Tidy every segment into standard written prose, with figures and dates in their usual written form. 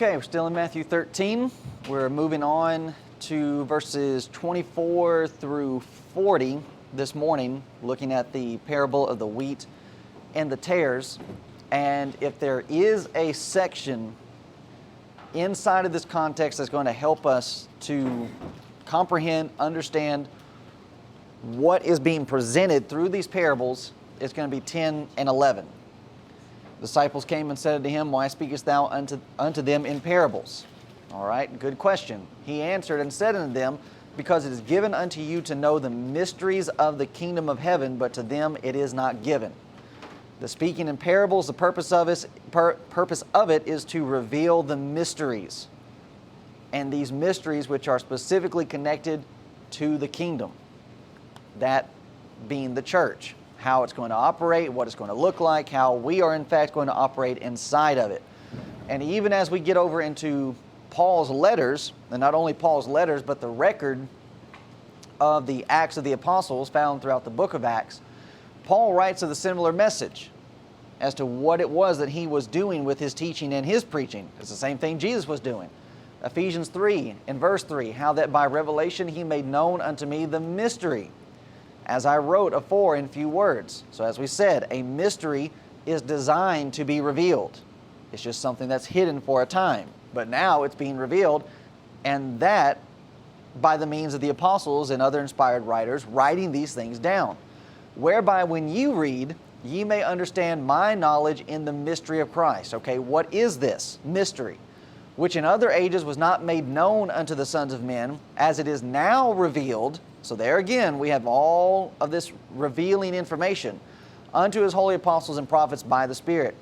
Okay, we're still in Matthew 13. We're moving on to verses 24 through 40 this morning, looking at the parable of the wheat and the tares. And if there is a section inside of this context that's going to help us to comprehend, understand what is being presented through these parables, it's going to be 10 and 11. The disciples came and said unto him, Why speakest thou unto them in parables? All right, good question. He answered and said unto them, Because it is given unto you to know the mysteries of the kingdom of heaven, but to them it is not given. The speaking in parables, the purpose of it is to reveal the mysteries. And these mysteries which are specifically connected to the kingdom. That being the church. How it's going to operate, what it's going to look like, how we are in fact going to operate inside of it. And even as we get over into Paul's letters, and not only Paul's letters, but the record of the Acts of the Apostles found throughout the book of Acts, Paul writes of the similar message as to what it was that he was doing with his teaching and his preaching. It's the same thing Jesus was doing. Ephesians 3 in verse 3, how that by revelation he made known unto me the mystery, as I wrote afore in few words. So as we said, a mystery is designed to be revealed. It's just something that's hidden for a time. But now it's being revealed, and that by the means of the apostles and other inspired writers writing these things down. Whereby when you read, ye may understand my knowledge in the mystery of Christ. Okay, what is this mystery? Which in other ages was not made known unto the sons of men, as it is now revealed. So there again, we have all of this revealing information unto his holy apostles and prophets by the Spirit,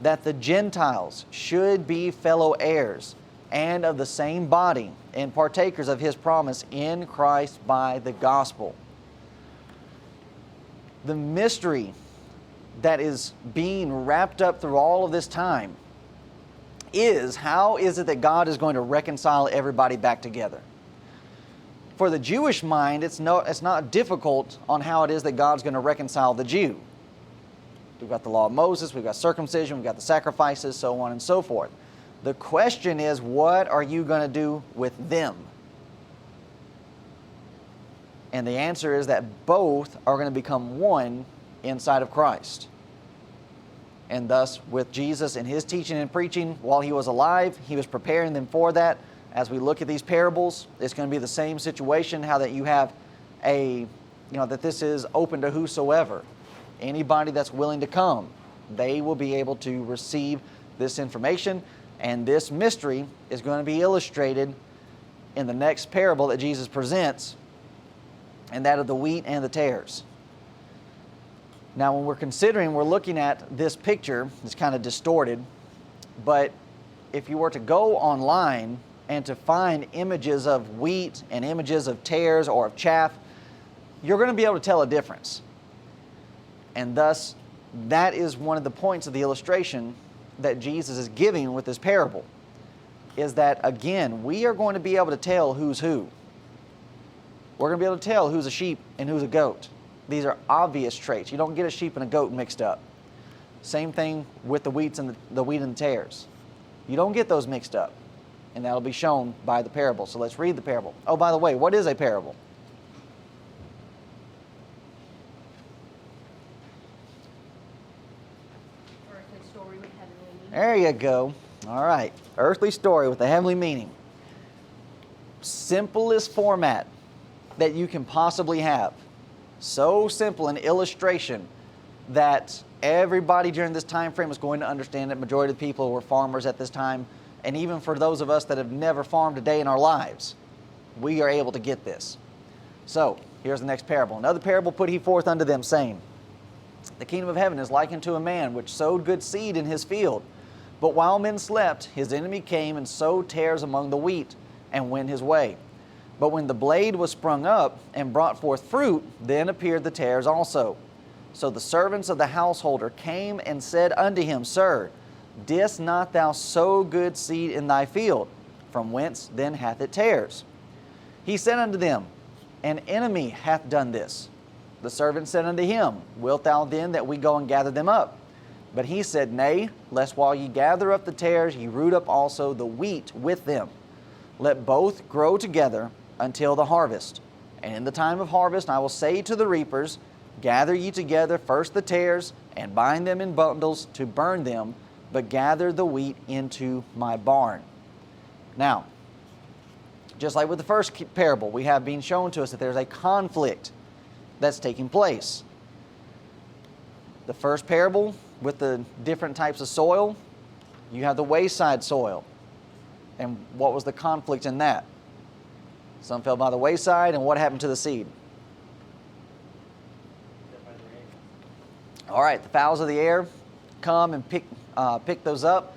that the Gentiles should be fellow heirs and of the same body and partakers of his promise in Christ by the gospel. The mystery that is being wrapped up through all of this time is, how is it that God is going to reconcile everybody back together? For the Jewish mind, it's not difficult on how it is that God's going to reconcile the Jew. We've got the law of Moses, we've got circumcision, we've got the sacrifices, so on and so forth. The question is, what are you going to do with them? And the answer is that both are going to become one inside of Christ. And thus, with Jesus and his teaching and preaching while he was alive, he was preparing them for that. As we look at these parables, it's going to be the same situation, how that you have that this is open to whosoever. Anybody that's willing to come, they will be able to receive this information. And this mystery is going to be illustrated in the next parable that Jesus presents, and that of the wheat and the tares. Now, when we're looking at this picture, it's kind of distorted, but if you were to go online and to find images of wheat and images of tares or of chaff, you're going to be able to tell a difference. And thus, that is one of the points of the illustration that Jesus is giving with this parable, is that, again, we are going to be able to tell who's who. We're going to be able to tell who's a sheep and who's a goat. These are obvious traits. You don't get a sheep and a goat mixed up. Same thing with the wheat and the tares. You don't get those mixed up. And that'll be shown by the parable. So let's read the parable. Oh, by the way, what is a parable? Earthly story with heavenly meaning. There you go. All right. Earthly story with a heavenly meaning. Simplest format that you can possibly have. So simple an illustration that everybody during this time frame is going to understand it. Majority of the people were farmers at this time. And even for those of us that have never farmed a day in our lives, we are able to get this. So, here's the next parable. Another parable put he forth unto them, saying, The kingdom of heaven is likened to a man which sowed good seed in his field. But while men slept, his enemy came and sowed tares among the wheat, and went his way. But when the blade was sprung up and brought forth fruit, then appeared the tares also. So the servants of the householder came and said unto him, Sir, didst not thou sow good seed in thy field? From whence then hath it tares? He said unto them, An enemy hath done this. The servant said unto him, Wilt thou then that we go and gather them up? But he said, Nay, lest while ye gather up the tares, ye root up also the wheat with them. Let both grow together until the harvest. And in the time of harvest I will say to the reapers, Gather ye together first the tares, and bind them in bundles to burn them, but gather the wheat into my barn. Now, just like with the first parable, we have been shown to us that there's a conflict that's taking place. The first parable, with the different types of soil, you have the wayside soil. And what was the conflict in that? Some fell by the wayside, and what happened to the seed? All right, the fowls of the air come and pick those up.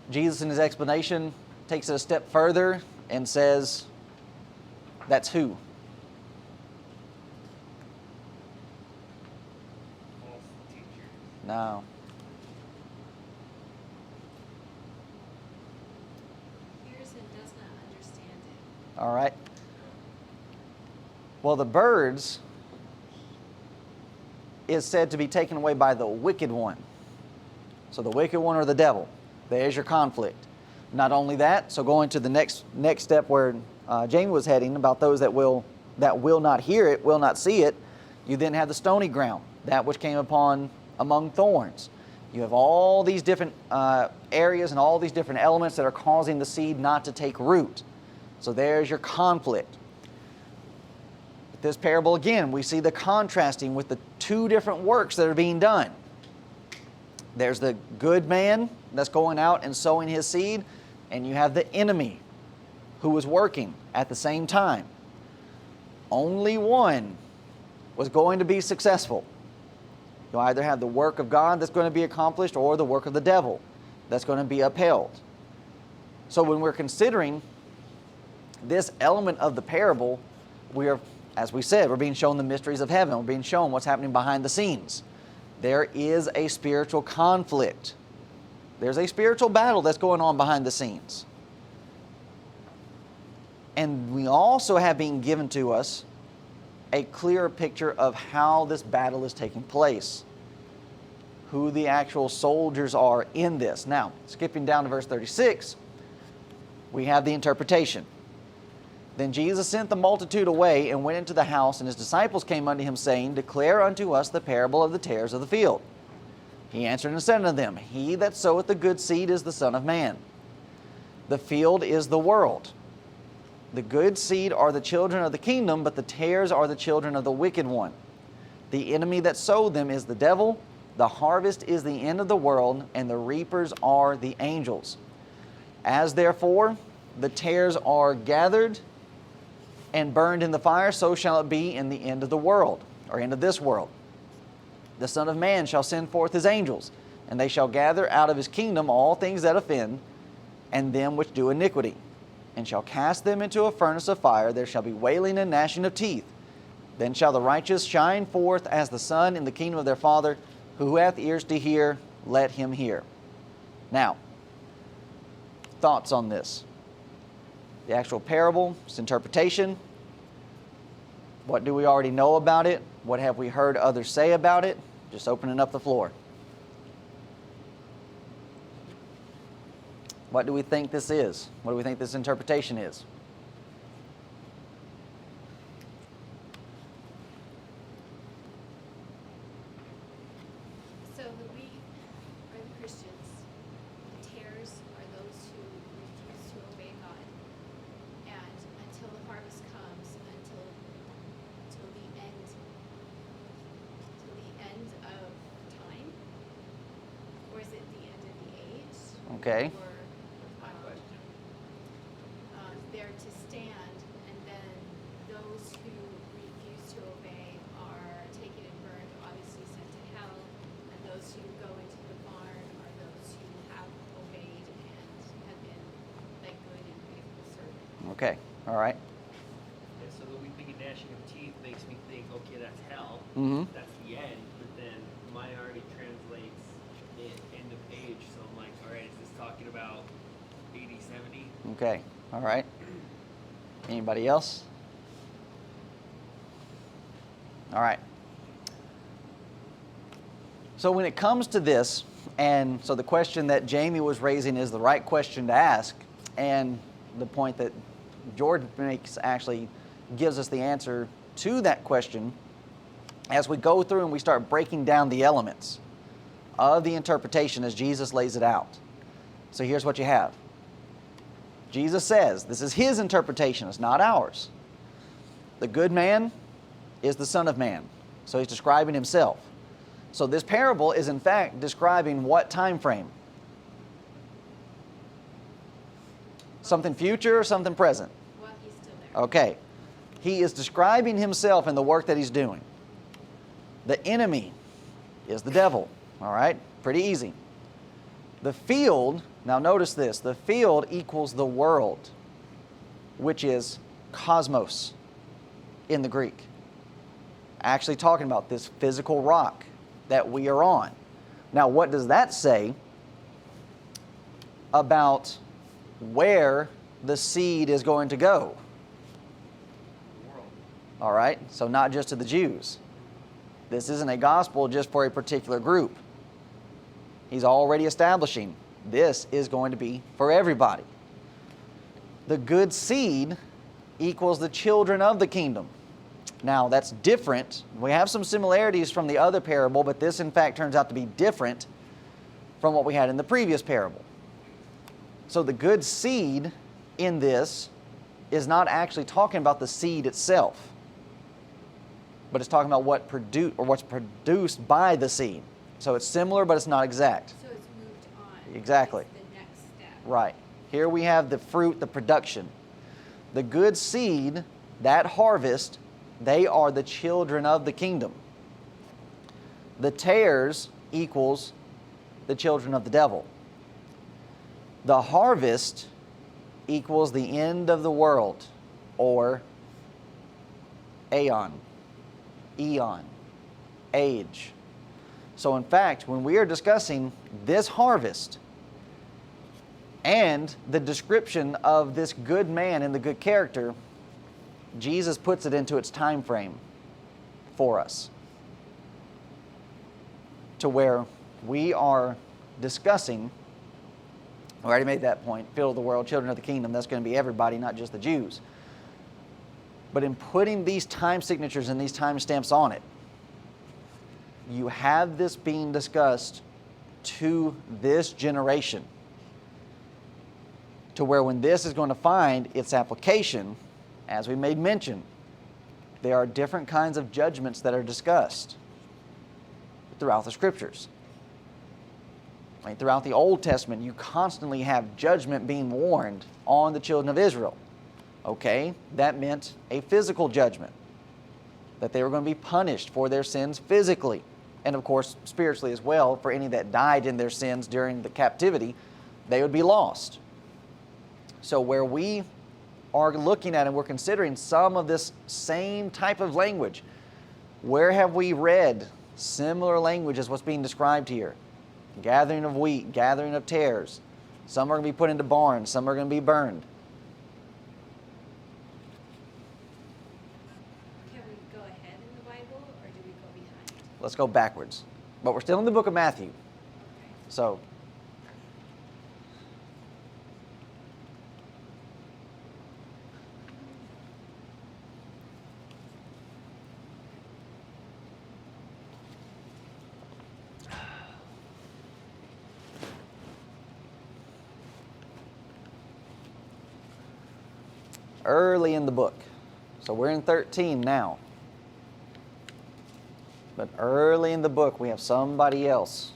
Jesus, in his explanation, takes it a step further and says, that's who? False teachers. No. Hears and does not understand it. All right. Well, the birds is said to be taken away by the wicked one. So the wicked one or the devil. There's your conflict. Not only that, so going to the next step where Jamie was heading about those that will not hear it, will not see it, you then have the stony ground, that which came upon among thorns. You have all these different areas and all these different elements that are causing the seed not to take root. So there's your conflict. With this parable again, we see the contrasting with the two different works that are being done. There's the good man that's going out and sowing his seed, and you have the enemy who was working at the same time. Only one was going to be successful. You either have the work of God that's going to be accomplished or the work of the devil that's going to be upheld. So when we're considering this element of the parable, we are, as we said, we're being shown the mysteries of heaven. We're being shown what's happening behind the scenes. There is a spiritual conflict. There's a spiritual battle that's going on behind the scenes. And we also have been given to us a clearer picture of how this battle is taking place, who the actual soldiers are in this. Now, skipping down to verse 36, we have the interpretation. Then Jesus sent the multitude away and went into the house, and his disciples came unto him, saying, Declare unto us the parable of the tares of the field. He answered and said unto them, He that soweth the good seed is the Son of Man. The field is the world. The good seed are the children of the kingdom, but the tares are the children of the wicked one. The enemy that sowed them is the devil. The harvest is the end of the world, and the reapers are the angels. As therefore the tares are gathered and burned in the fire, so shall it be in the end of the world, or end of this world. The Son of Man shall send forth his angels, and they shall gather out of his kingdom all things that offend, and them which do iniquity, and shall cast them into a furnace of fire. There shall be wailing and gnashing of teeth. Then shall the righteous shine forth as the sun in the kingdom of their Father. Who hath ears to hear, let him hear. Now, thoughts on this? The actual parable, its interpretation. What do we already know about it? What have we heard others say about it? Just opening up the floor. What do we think this is? What do we think this interpretation is? So the wheat are the Christians. The tares are those who refuse to obey God. And until the harvest comes, until the end of time, or is it the end of the age? Okay. Or, My question. they're to stand, and then those who refuse to obey are taken and burned, obviously sent to hell, and those who go into the barn are those who have obeyed and have been that good and faithful servant. Okay, all right. And so the weeping and gnashing of teeth makes me think, okay, that's hell. Mm-hmm. That's the end. But then mine already translates it end of age. So I'm like, all right, is this talking about 80, 70? Okay, all right. Anybody else? All right. So when it comes to this, And so the question that Jamie was raising is the right question to ask, and the point that George makes actually gives us the answer to that question as we go through and we start breaking down the elements of the interpretation as Jesus lays it out. So here's what you have. Jesus says, this is his interpretation, it's not ours. The good man is the Son of Man. So he's describing himself. So this parable is in fact describing what time frame? Something future or something present? Well, he's still there. Okay. He is describing himself and the work that he's doing. The enemy is the devil. All right? Pretty easy. The field, now notice this, the field equals the world, which is cosmos in the Greek. Actually talking about this physical rock that we are on. Now, what does that say about where the seed is going to go? The world. All right, so not just to the Jews. This isn't a gospel just for a particular group. He's already establishing this is going to be for everybody. The good seed equals the children of the kingdom. Now, that's different. We have some similarities from the other parable, but this, in fact, turns out to be different from what we had in the previous parable. So the good seed in this is not actually talking about the seed itself, but it's talking about what's produced by the seed. So it's similar, but it's not exact. So it's moved on. Exactly. It's the next step. Right. Here we have the fruit, the production. The good seed, that harvest, they are the children of the kingdom. The tares equals the children of the devil. The harvest equals the end of the world, or eon, age. So in fact, when we are discussing this harvest and the description of this good man and the good character, Jesus puts it into its time frame for us, to where we are discussing, we already made that point, fill the world, children of the kingdom, that's going to be everybody, not just the Jews. But in putting these time signatures and these time stamps on it, you have this being discussed to this generation, to where when this is going to find its application, as we made mention, there are different kinds of judgments that are discussed throughout the Scriptures. I mean, throughout the Old Testament, you constantly have judgment being warned on the children of Israel. Okay, that meant a physical judgment, that they were going to be punished for their sins physically, and of course spiritually as well. For any that died in their sins during the captivity, they would be lost. So where we are looking at and we're considering some of this same type of language, where have we read similar language as what's being described here? Gathering of wheat, gathering of tares. Some are going to be put into barns, some are going to be burned. Can we go ahead in the Bible, or do we go behind? Let's go backwards. But we're still in the book of Matthew. Okay. So, early in the book. So we're in 13 now. But early in the book, we have somebody else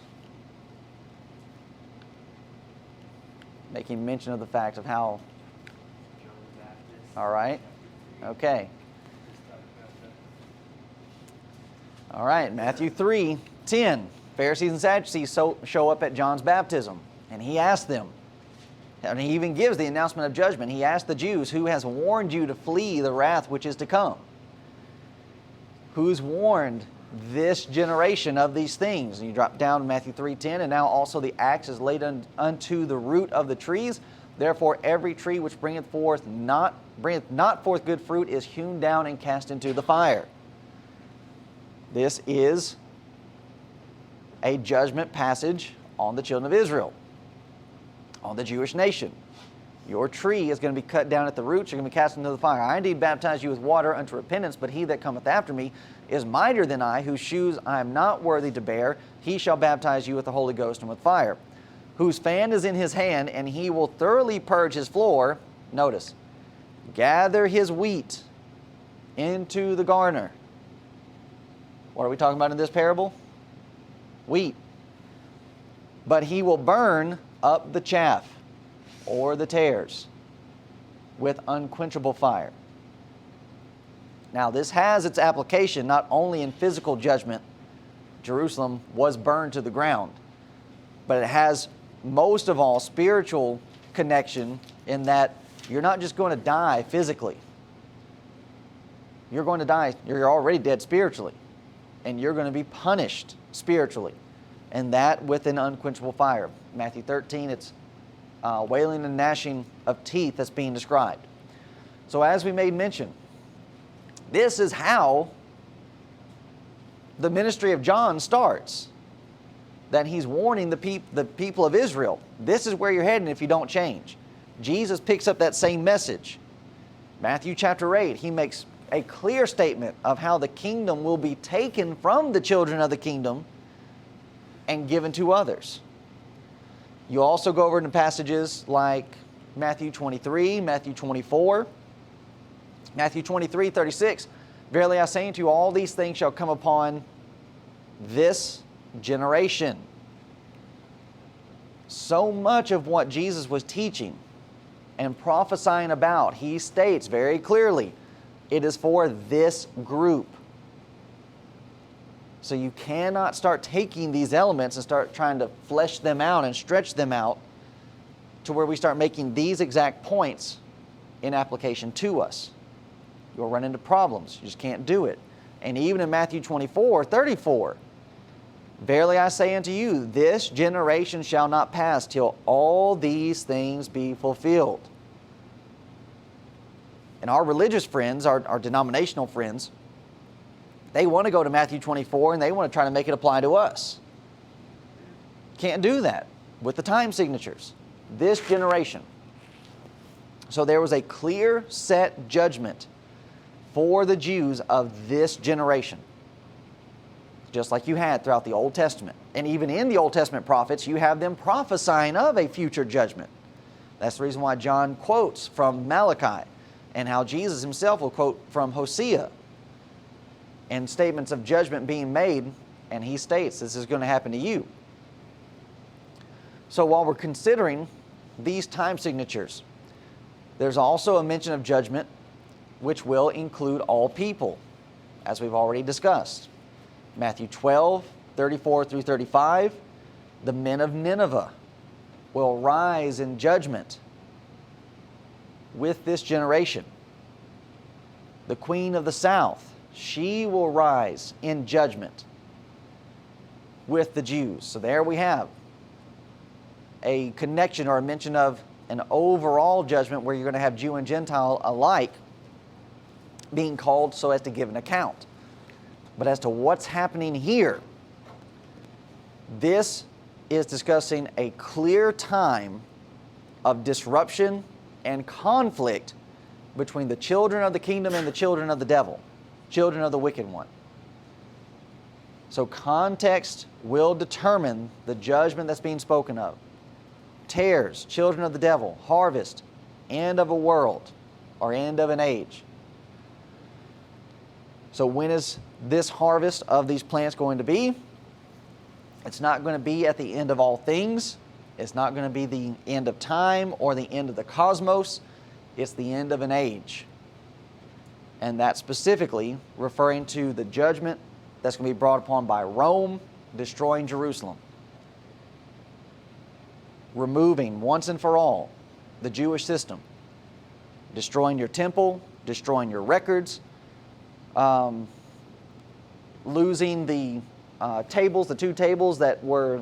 making mention of the fact of how, John the Baptist. all right, chapter 3, okay. just talked about that. All right, Matthew 3:10. Pharisees and Sadducees show up at John's baptism, and he asked them, and he even gives the announcement of judgment. He asked the Jews, who has warned you to flee the wrath which is to come? Who's warned this generation of these things? And you drop down to Matthew 3:10, and now also the axe is laid unto the root of the trees. Therefore every tree which bringeth not forth good fruit is hewn down and cast into the fire. This is a judgment passage on the children of Israel, on the Jewish nation. Your tree is going to be cut down at the roots. You're going to be cast into the fire. I indeed baptize you with water unto repentance, but he that cometh after me is mightier than I, whose shoes I am not worthy to bear. He shall baptize you with the Holy Ghost and with fire, whose fan is in his hand, and he will thoroughly purge his floor. Notice, gather his wheat into the garner. What are we talking about in this parable? Wheat. But he will burn up the chaff, or the tares, with unquenchable fire. Now, this has its application not only in physical judgment. Jerusalem was burned to the ground, but it has most of all spiritual connection in that you're not just going to die physically. You're going to die, you're already dead spiritually, and you're going to be punished spiritually, and that with an unquenchable fire. Matthew 13, it's wailing and gnashing of teeth that's being described. So as we made mention, this is how the ministry of John starts. That he's warning the people of Israel, this is where you're heading if you don't change. Jesus picks up that same message. Matthew chapter 8, he makes a clear statement of how the kingdom will be taken from the children of the kingdom and given to others. You also go over into passages like Matthew 23, Matthew 24, Matthew 23, 36. Verily I say unto you, all these things shall come upon this generation. So much of what Jesus was teaching and prophesying about, he states very clearly, it is for this group. So you cannot start taking these elements and start trying to flesh them out and stretch them out to where we start making these exact points in application to us. You'll run into problems. You just can't do it. And even in Matthew 24, 34, verily I say unto you, this generation shall not pass till all these things be fulfilled. And our religious friends, our denominational friends, they want to go to Matthew 24 and they want to try to make it apply to us. Can't do that with the time signatures. This generation. So there was a clear set judgment for the Jews of this generation. Just like you had throughout the Old Testament. And even in the Old Testament prophets, you have them prophesying of a future judgment. That's the reason why John quotes from Malachi and how Jesus himself will quote from Hosea and statements of judgment being made, and he states this is going to happen to you. So while we're considering these time signatures, there's also a mention of judgment which will include all people, as we've already discussed. Matthew 12, 34 through 35, the men of Nineveh will rise in judgment with this generation. The queen of the south, she will rise in judgment with the Jews. So there we have a connection or a mention of an overall judgment where you're going to have Jew and Gentile alike being called so as to give an account. But as to what's happening here, this is discussing a clear time of disruption and conflict between the children of the kingdom and the children of the devil, children of the wicked one. So context will determine the judgment that's being spoken of. Tares, children of the devil, harvest, end of a world, or end of an age. So when is this harvest of these plants going to be? It's not going to be at the end of all things. It's not going to be the end of time or the end of the cosmos. It's the end of an age. And that's specifically referring to the judgment that's going to be brought upon by Rome, destroying Jerusalem. Removing once and for all the Jewish system. Destroying your temple, destroying your records, losing the tables, the two tables that were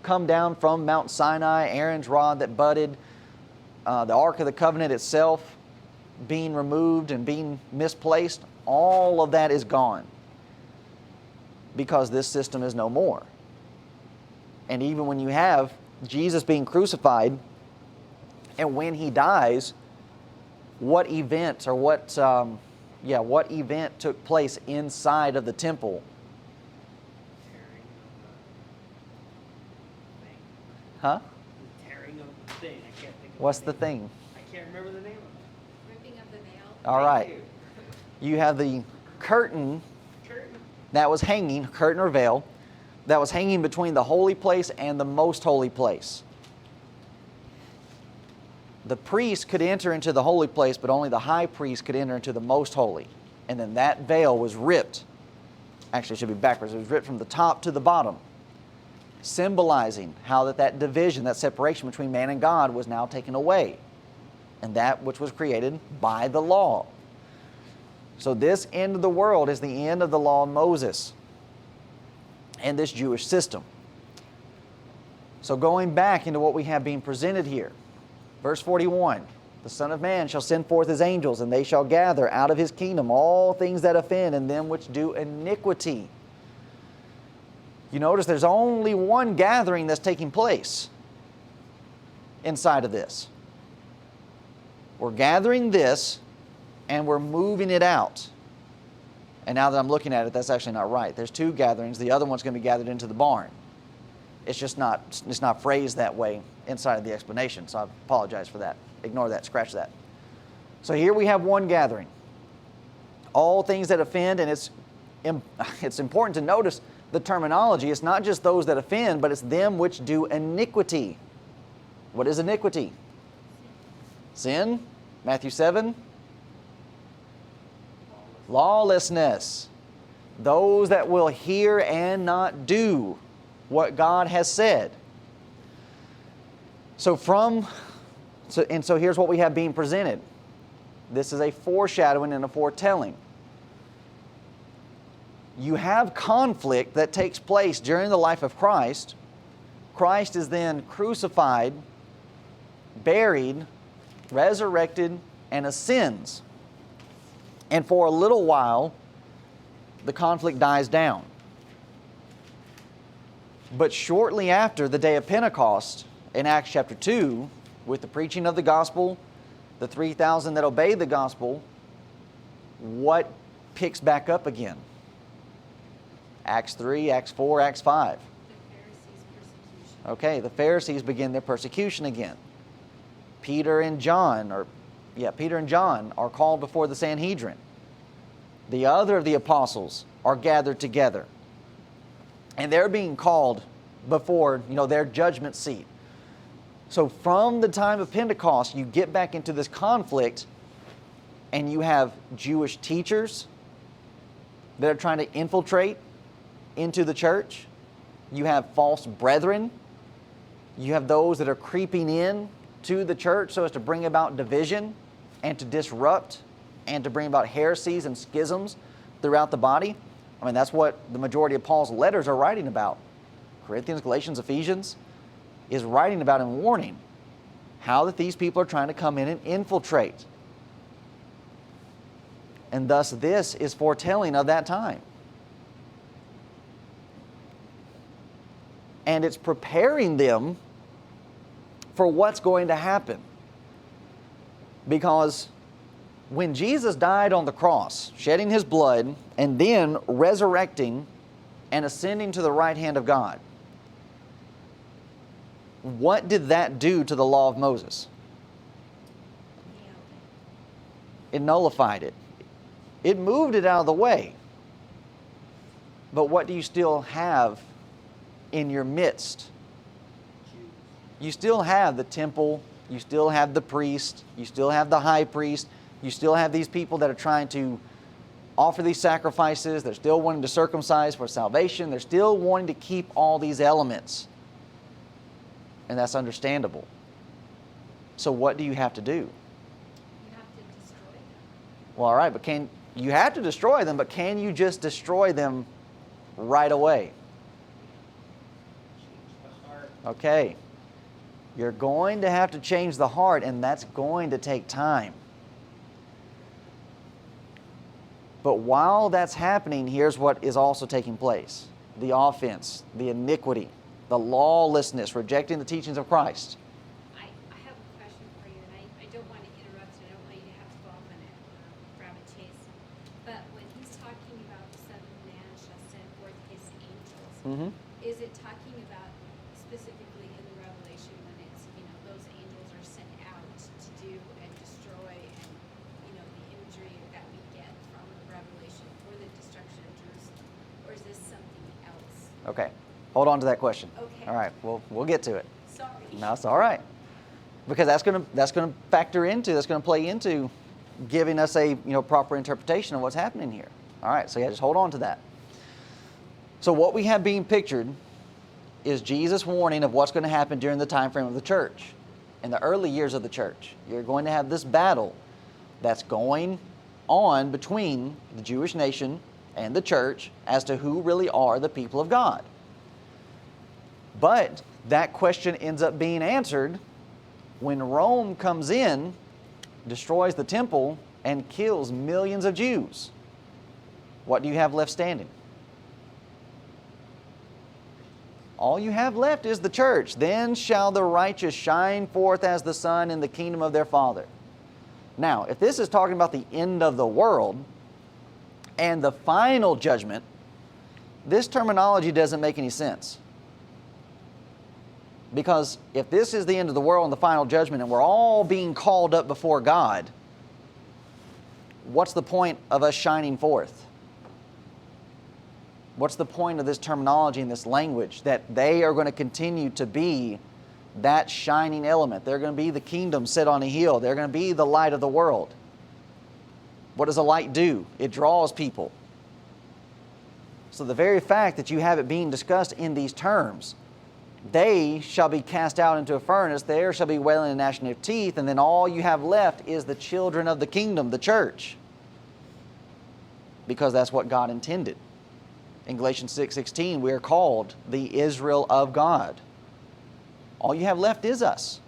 come down from Mount Sinai, Aaron's rod that budded, the Ark of the Covenant itself being removed and being misplaced. All of that is gone because this system is no more. And even when you have Jesus being crucified, and when he dies, what event or what event took place inside of the temple? Huh? The tearing of the thing. I can't think of What's the the name. thing? I can't remember the name of it. Ripping of the veil. All right. Thank You have the curtain Curtain. that was hanging, curtain or veil, that was hanging between the holy place and the most holy place. The priest could enter into the holy place, but only the high priest could enter into the most holy. And then that veil was ripped. Actually, it should be backwards. It was ripped from the top to the bottom, symbolizing how that division, that separation between man and God was now taken away, and that which was created by the law. So this end of the world is the end of the law of Moses and this Jewish system. So going back into what we have being presented here, verse 41, the Son of Man shall send forth his angels, and they shall gather out of his kingdom all things that offend, and them which do iniquity. You notice there's only one gathering that's taking place inside of this. We're gathering this, and we're moving it out. And now that I'm looking at it, that's actually not right. There's two gatherings. The other one's going to be gathered into the barn. It's not phrased that way inside of the explanation, so I apologize for that. Ignore that, scratch that. So here we have one gathering. All things that offend, and it's important to notice the terminology. It's not just those that offend, but it's them which do iniquity. What is iniquity? Sin. Matthew 7. Lawlessness. Those that will hear and not do what God has said. So here's what we have being presented. This is a foreshadowing and a foretelling. You have conflict that takes place during the life of Christ. Christ is then crucified, buried, resurrected, and ascends. And for a little while, the conflict dies down. But shortly after the day of Pentecost, in Acts chapter 2, with the preaching of the gospel, the 3,000 that obeyed the gospel, what picks back up again? Acts 3, Acts 4, Acts 5. The Pharisees' persecution. Okay, the Pharisees begin their persecution again. Peter and John are called before the Sanhedrin. The other of the apostles are gathered together. And they're being called before, their judgment seat. So from the time of Pentecost, you get back into this conflict, and you have Jewish teachers that are trying to infiltrate into the church. You have false brethren. You have those that are creeping in to the church so as to bring about division and to disrupt and to bring about heresies and schisms throughout the body. I mean, that's what the majority of Paul's letters are writing about. Corinthians, Galatians, Ephesians is writing about and warning how that these people are trying to come in and infiltrate. And thus this is foretelling of that time. And it's preparing them for what's going to happen. Because when Jesus died on the cross, shedding his blood, and then resurrecting and ascending to the right hand of God, what did that do to the law of Moses? It nullified it. It moved it out of the way. But what do you still have in your midst? You still have the temple, you still have the priest, you still have the high priest, you still have these people that are trying to offer these sacrifices, they're still wanting to circumcise for salvation, they're still wanting to keep all these elements. And that's understandable. So what do you have to do? You have to destroy them. Well, all right, but you have to destroy them, but can you just destroy them right away? Change the heart. Okay. You're going to have to change the heart, and that's going to take time. But while that's happening, here's what is also taking place. The offense, the iniquity. the lawlessness, rejecting the teachings of Christ. I have a question for you, and I don't want to interrupt, and I don't want you to have to go off on a rabbit chase. But when he's talking about the Son of Man shall send forth his angels, is it talking about specifically in the Revelation when it's, those angels are sent out to do and destroy, and, the imagery that we get from the Revelation for the destruction of Jerusalem? Or is this something else? Okay, hold on to that question. Okay. All right, we'll get to it. Sorry. No, it's all right. Because that's going to factor into, that's going to play into giving us a proper interpretation of what's happening here. All right, so yeah, just hold on to that. So what we have being pictured is Jesus' warning of what's going to happen during the time frame of the church. In the early years of the church, you're going to have this battle that's going on between the Jewish nation and the church as to who really are the people of God. But that question ends up being answered when Rome comes in, destroys the temple, and kills millions of Jews. What do you have left standing? All you have left is the church. Then shall the righteous shine forth as the sun in the kingdom of their Father. Now, if this is talking about the end of the world and the final judgment, this terminology doesn't make any sense. Because if this is the end of the world and the final judgment and we're all being called up before God, what's the point of us shining forth? What's the point of this terminology and this language? That they are going to continue to be that shining element. They're going to be the kingdom set on a hill. They're going to be the light of the world. What does a light do? It draws people. So the very fact that you have it being discussed in these terms, they shall be cast out into a furnace, there shall be wailing and gnashing of teeth, and then all you have left is the children of the kingdom, the church. Because that's what God intended. In Galatians 6:16, we are called the Israel of God. All you have left is us.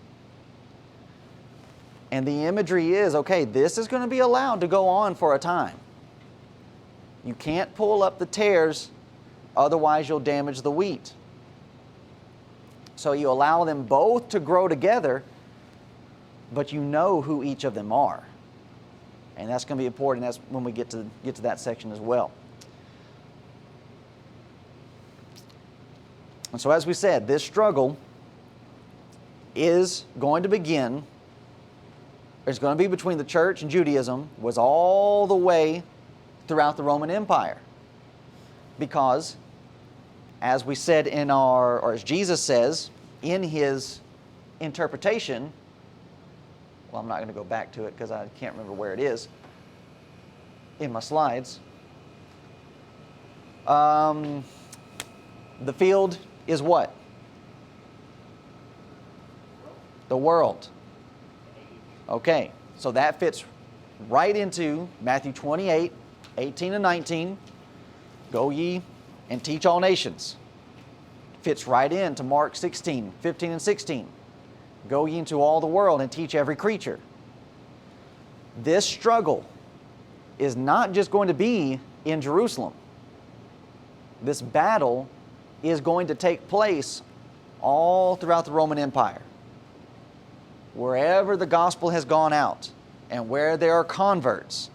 And the imagery is, okay, this is going to be allowed to go on for a time. You can't pull up the tares, otherwise you'll damage the wheat. So you allow them both to grow together, but you know who each of them are. And that's going to be important. That's when we get to that section as well. And so as we said, this struggle is going to begin. It's going to be between the church and Judaism, was all the way throughout the Roman Empire. Because, as we said or as Jesus says in his interpretation, well, I'm not going to go back to it because I can't remember where it is in my slides. The field is what? The world. Okay, so that fits right into Matthew 28, 18 and 19. Go ye and teach all nations. Fits right into Mark 16, 15 and 16. Go ye into all the world and teach every creature. This struggle is not just going to be in Jerusalem. This battle is going to take place all throughout the Roman Empire. Wherever the gospel has gone out and where there are converts,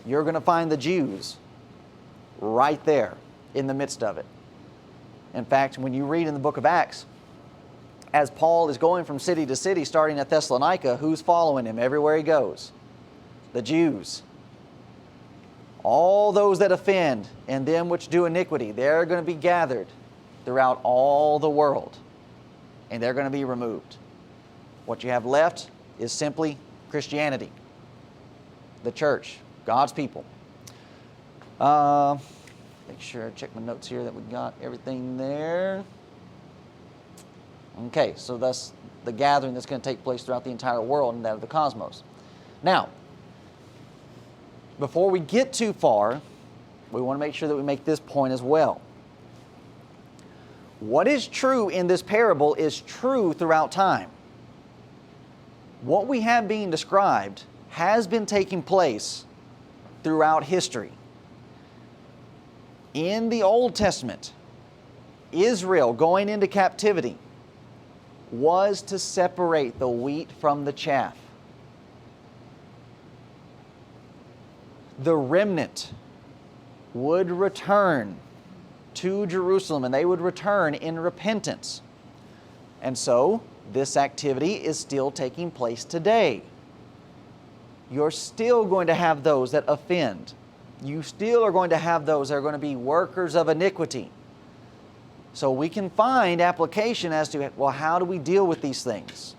you're going to find the Jews right there in the midst of it. In fact, when you read in the book of Acts, as Paul is going from city to city, starting at Thessalonica, who's following him everywhere he goes? The Jews. All those that offend and them which do iniquity, they're going to be gathered throughout all the world, and they're going to be removed. What you have left is simply Christianity, the church, God's people. Make sure I check my notes here that we got everything there. Okay, so that's the gathering that's going to take place throughout the entire world and that of the cosmos. Now, before we get too far, we want to make sure that we make this point as well. What is true in this parable is true throughout time. What we have being described has been taking place throughout history. In the Old Testament, Israel going into captivity was to separate the wheat from the chaff. The remnant would return to Jerusalem, and they would return in repentance. And so, this activity is still taking place today. You're still going to have those that offend. You still are going to have those that are going to be workers of iniquity. So we can find application as to, well, how do we deal with these things?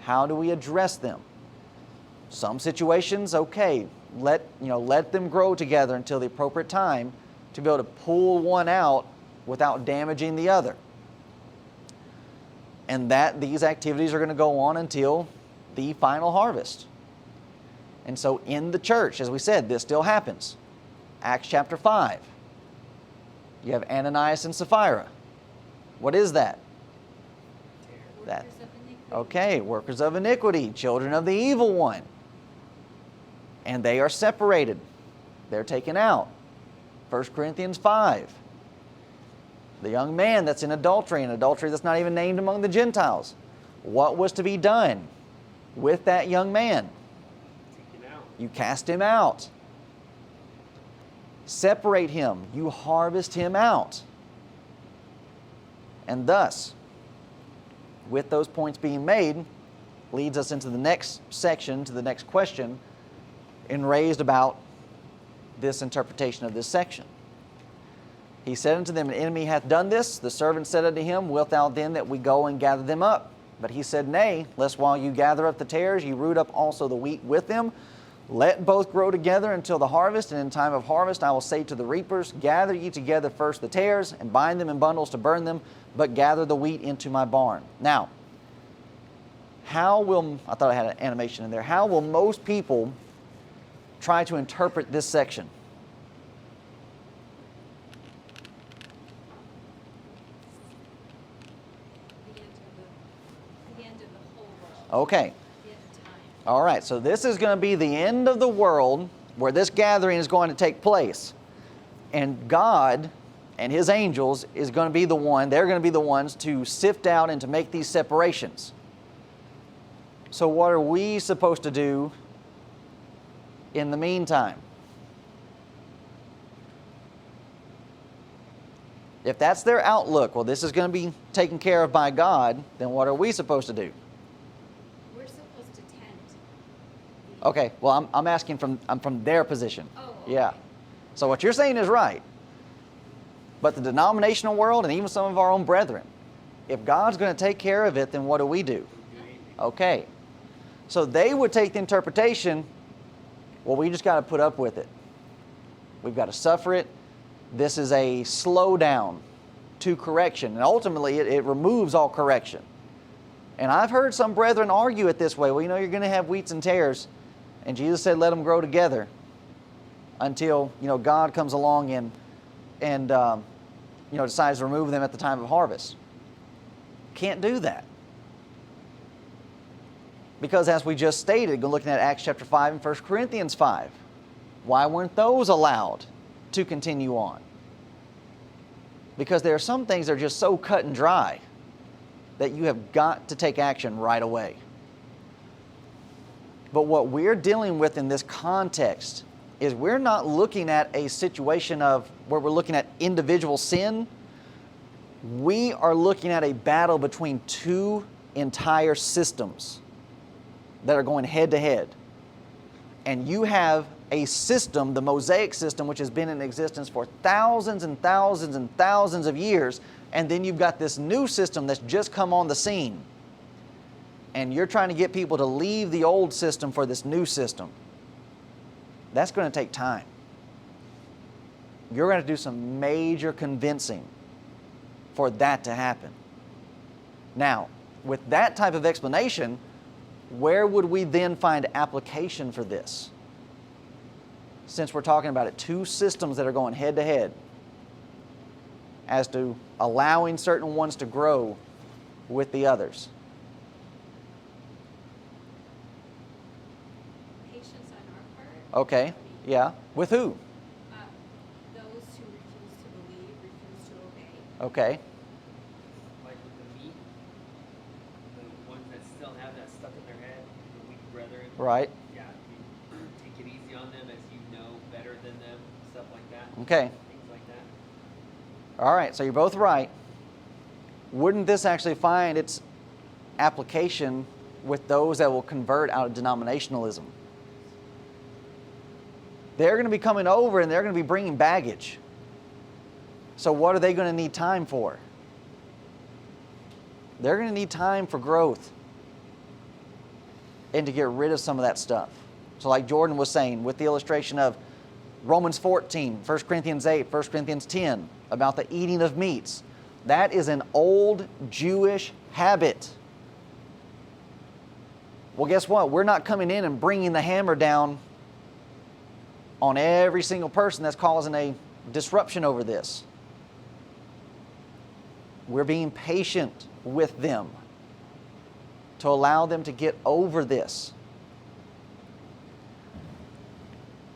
How do we address them? Some situations, okay, let them grow together until the appropriate time to be able to pull one out without damaging the other. And that these activities are going to go on until the final harvest. And so in the church, as we said, this still happens. Acts chapter 5. You have Ananias and Sapphira. What is that? That. Workers of iniquity. Okay, workers of iniquity, children of the evil one. And they are separated. They're taken out. 1 Corinthians 5. The young man that's in adultery, an adultery that's not even named among the Gentiles. What was to be done with that young man? Taken out. You cast him out. Separate him. You harvest him out. And thus, with those points being made, leads us into the next section, to the next question, and raised about this interpretation of this section. He said unto them, An enemy hath done this. The servant said unto him, Wilt thou then that we go and gather them up? But he said, Nay, lest while you gather up the tares, you root up also the wheat with them. Let both grow together until the harvest, and in time of harvest I will say to the reapers, Gather ye together first the tares, and bind them in bundles to burn them, but gather the wheat into my barn. Now, I thought I had an animation in there. How will most people try to interpret this section? The end of the whole world. Okay. The end of time. All right, so this is going to be the end of the world where this gathering is going to take place. And God and His angels is going to be they're going to be the ones to sift out and to make these separations. So what are we supposed to do in the meantime? If that's their outlook, well, this is going to be taken care of by God, then what are we supposed to do? We're supposed to tend. Okay, well, I'm asking from their position. Oh, okay. Yeah. So what you're saying is right. But the denominational world and even some of our own brethren, if God's going to take care of it, then what do we do? Okay. So they would take the interpretation, well, we just got to put up with it. We've got to suffer it. This is a slowdown to correction. And ultimately, it removes all correction. And I've heard some brethren argue it this way. Well, you're going to have wheats and tares. And Jesus said, let them grow together until, God comes along and decides to remove them at the time of harvest. Can't do that. Because as we just stated, looking at Acts chapter 5 and 1 Corinthians 5, why weren't those allowed to continue on? Because there are some things that are just so cut and dry that you have got to take action right away. But what we're dealing with in this context is we're not looking at a situation of where we're looking at individual sin. We are looking at a battle between two entire systems that are going head to head. And you have a system, the Mosaic system, which has been in existence for thousands and thousands and thousands of years, and then you've got this new system that's just come on the scene. And you're trying to get people to leave the old system for this new system. That's going to take time. You're going to do some major convincing for that to happen. Now, with that type of explanation, where would we then find application for this? Since we're talking about it, two systems that are going head to head as to allowing certain ones to grow with the others. Patience on our part. Okay, yeah. With who? Those who refuse to believe, refuse to obey. Okay. Right. Yeah, take it easy on them as you know better than them, stuff like that. Okay. Things like that. All right, so you're both right. Wouldn't this actually find its application with those that will convert out of denominationalism? They're going to be coming over and they're going to be bringing baggage. So what are they going to need time for? They're going to need time for growth and to get rid of some of that stuff. So like Jordan was saying with the illustration of Romans 14, 1 Corinthians 8, 1 Corinthians 10, about the eating of meats. That is an old Jewish habit. Well, guess what? We're not coming in and bringing the hammer down on every single person that's causing a disruption over this. We're being patient with them to allow them to get over this.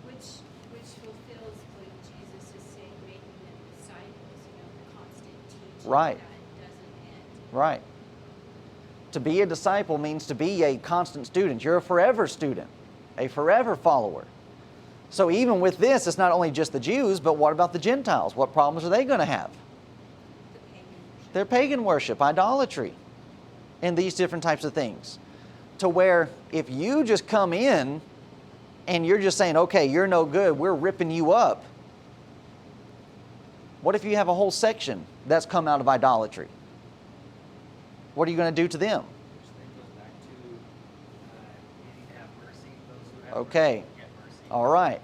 Which fulfills what Jesus is saying, making them disciples, the constant teaching Right. that doesn't end. Right. To be a disciple means to be a constant student. You're a forever student, a forever follower. So even with this, it's not only just the Jews, but what about the Gentiles? What problems are they going to have? The pagan worship. Their pagan worship, idolatry, and these different types of things. To where if you just come in and you're just saying, okay, you're no good, we're ripping you up. What if you have a whole section that's come out of idolatry? What are you going to do to them? Which then goes back to needing to have mercy. Those who have Okay. mercy get mercy. All right.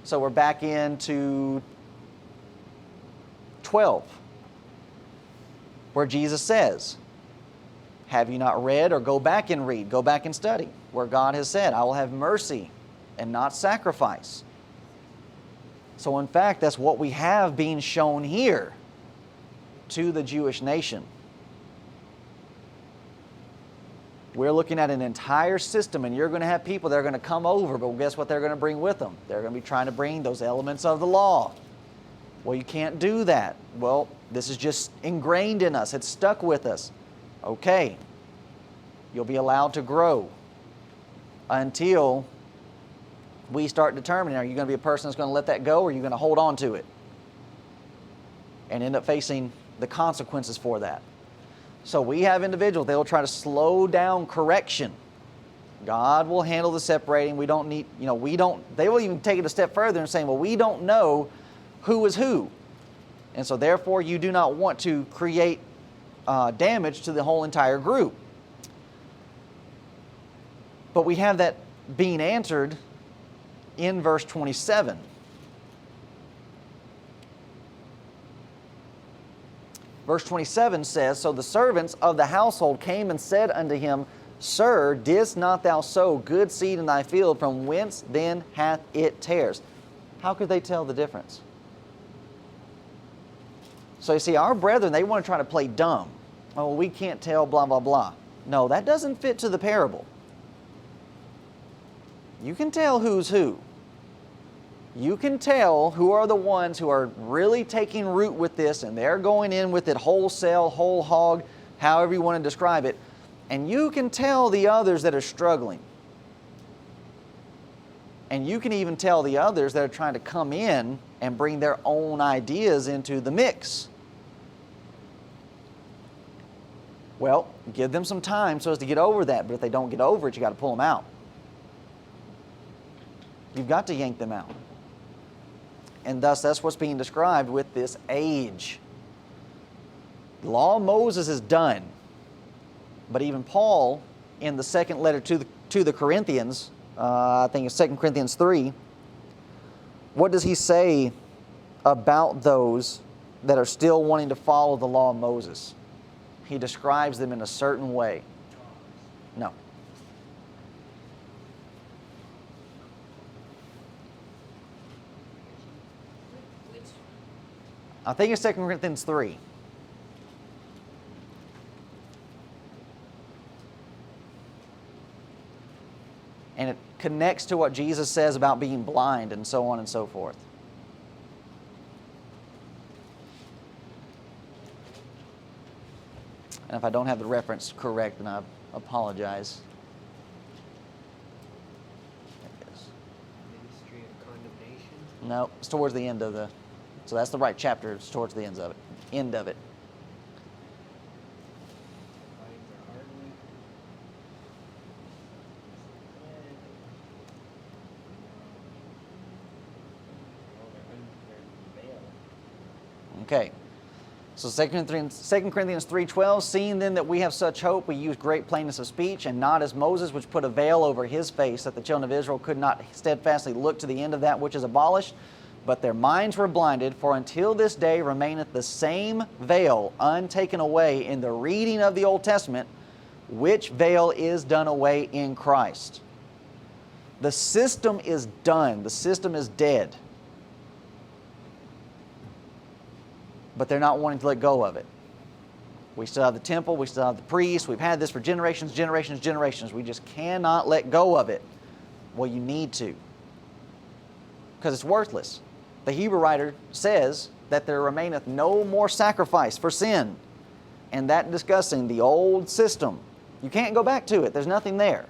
So we're back into 12, where Jesus says, have you not read, or go back and read, go back and study, where God has said, I will have mercy and not sacrifice. So in fact, that's what we have being shown here to the Jewish nation. We're looking at an entire system, and you're going to have people that are going to come over, but guess what they're going to bring with them? They're going to be trying to bring those elements of the law. Well, you can't do that. Well, this is just ingrained in us. It's stuck with us. Okay. You'll be allowed to grow until we start determining, are you going to be a person that's going to let that go, or are you going to hold on to it and end up facing the consequences for that? So we have individuals, they'll try to slow down correction. God will handle the separating. We don't need, they will even take it a step further and say, well, we don't know who is who. And so therefore you do not want to create damage to the whole entire group. But we have that being answered in verse 27. Verse 27 says, so the servants of the household came and said unto him, Sir, didst not thou sow good seed in thy field? From whence then hath it tares? How could they tell the difference? So you see, our brethren, they want to try to play dumb. Oh, we can't tell, blah, blah, blah. No, that doesn't fit to the parable. You can tell who's who. You can tell who are the ones who are really taking root with this, and they're going in with it wholesale, whole hog, however you want to describe it. And you can tell the others that are struggling. And you can even tell the others that are trying to come in and bring their own ideas into the mix. Well, give them some time so as to get over that. But if they don't get over it, you got to pull them out. You've got to yank them out. And thus, that's what's being described with this age. The law of Moses is done. But even Paul, in the second letter to the Corinthians, I think it's 2 Corinthians 3, what does he say about those that are still wanting to follow the law of Moses? He describes them in a certain way. No. I think it's 2 Corinthians 3. And it connects to what Jesus says about being blind and so on and so forth. And if I don't have the reference correct, then I apologize. No, it's towards the end of the. So that's the right chapter. It's towards the end of it. End of it. Minds are hardened. Okay. So 2 Corinthians 3:12, seeing then that we have such hope, we use great plainness of speech, and not as Moses, which put a veil over his face, that the children of Israel could not steadfastly look to the end of that which is abolished, but their minds were blinded, for until this day remaineth the same veil untaken away in the reading of the Old Testament, which veil is done away in Christ. The system is done. The system is dead. But they're not wanting to let go of it. We still have the temple, we still have the priests, we've had this for generations, generations, generations. We just cannot let go of it. Well, you need to, because it's worthless. The Hebrew writer says that there remaineth no more sacrifice for sin, and that discussing the old system. You can't go back to it. There's nothing there.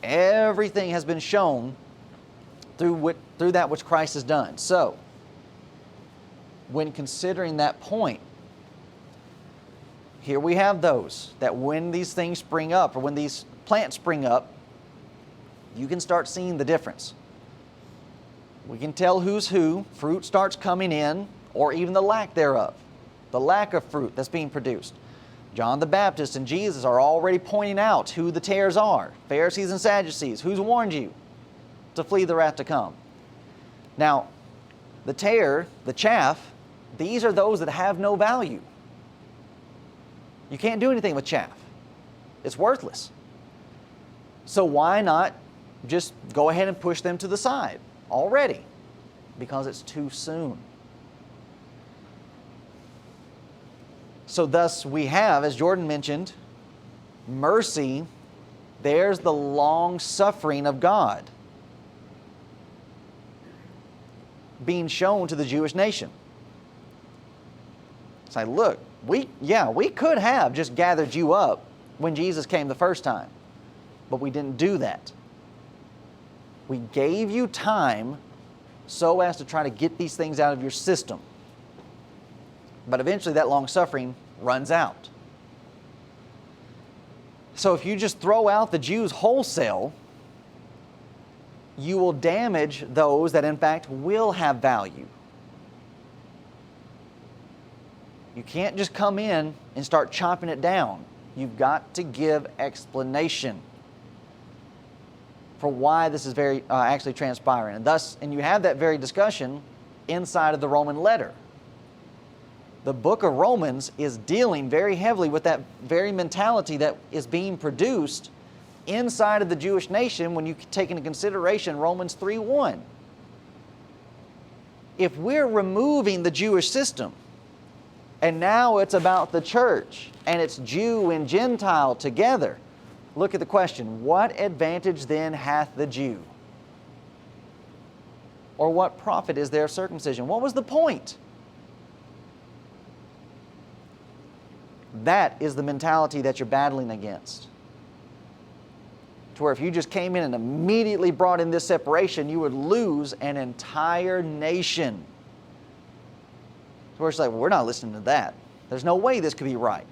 Everything has been shown through that which Christ has done. So, when considering that point, here we have those that when these things spring up, or when these plants spring up, you can start seeing the difference. We can tell who's who. Fruit starts coming in, or even the lack thereof. The lack of fruit that's being produced. John the Baptist and Jesus are already pointing out who the tares are. Pharisees and Sadducees. Who's warned you to flee the wrath to come? Now, the tare, the chaff, these are those that have no value. You can't do anything with chaff. It's worthless. So why not just go ahead and push them to the side already? Because it's too soon. So thus we have, as Jordan mentioned, mercy. There's the long suffering of God being shown to the Jewish nation. It's like, look, we could have just gathered you up when Jesus came the first time, but we didn't do that. We gave you time so as to try to get these things out of your system. But eventually that long suffering runs out. So if you just throw out the Jews wholesale, you will damage those that in fact will have value. You can't just come in and start chopping it down. You've got to give explanation for why this is very actually transpiring. And you have that very discussion inside of the Roman letter. The book of Romans is dealing very heavily with that very mentality that is being produced inside of the Jewish nation when you take into consideration Romans 3:1. If we're removing the Jewish system, and now it's about the church, and it's Jew and Gentile together, look at the question, what advantage then hath the Jew? Or what profit is there of circumcision? What was the point? That is the mentality that you're battling against. To where if you just came in and immediately brought in this separation, you would lose an entire nation. To where it's like, well, we're not listening to that. There's no way this could be right.